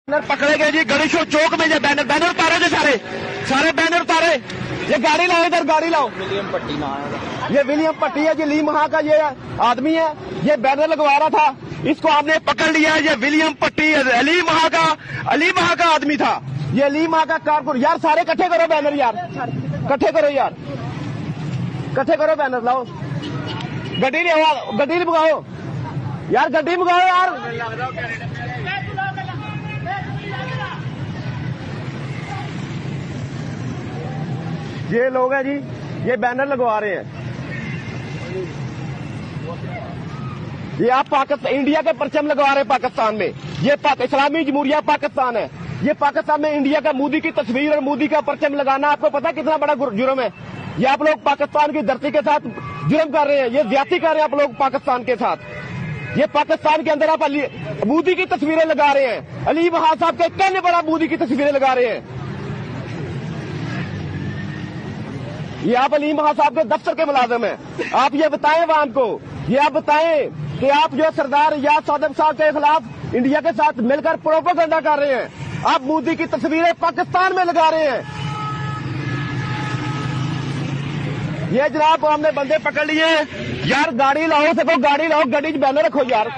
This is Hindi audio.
बैनर पकड़े गए जी गणेशोर चौक में। ये बैनर उतारे जो सारे बैनर उतारे। ये गाड़ी लाओ, इधर गाड़ी लाओ। विलियम पट्टी नाम है। ये विलियम पट्टी है जी, ली महा का ये आदमी है। ये बैनर लगवा रहा था, इसको आपने पकड़ लिया। ये विलियम पट्टी अली महा का आदमी था। ये अली महा का कारकुन। यार सारे इकट्ठे करो बैनर, यार इकट्ठे करो, यार इकट्ठे करो बैनर। लाओ गड्डी मंगाओ यार, गड्डी मंगाओ यार। ये लोग हैं जी, ये बैनर लगवा रहे हैं। ये आप पाकिस्तान इंडिया के परचम लगवा रहे हैं पाकिस्तान में। ये इस्लामी जमहूरिया पाकिस्तान है। ये पाकिस्तान में इंडिया का मोदी की तस्वीर और मोदी का परचम लगाना आपको पता कितना बड़ा जुर्म है। ये आप लोग पाकिस्तान की धरती के साथ जुर्म कर रहे हैं। ये ज्यादती कर रहे हैं आप लोग पाकिस्तान के साथ। ये पाकिस्तान के अंदर आप मोदी की तस्वीरें लगा रहे हैं। अली महा साहब के कहने बड़ा मोदी की तस्वीरें लगा रहे हैं। ये आप अली महा साहब के दफ्तर के मुलाजिम हैं। आप ये बताएं अवाम को, ये आप बताएं कि आप जो सरदार रियाज सादम साहब के खिलाफ इंडिया के साथ मिलकर प्रोपेगेंडा कर रहे हैं। आप मोदी की तस्वीरें पाकिस्तान में लगा रहे हैं। ये जनाब हमने बंदे पकड़ लिए। यार गाड़ी लाओ, सको गाड़ी लाओ, गड्डी च बैनर रखो यार।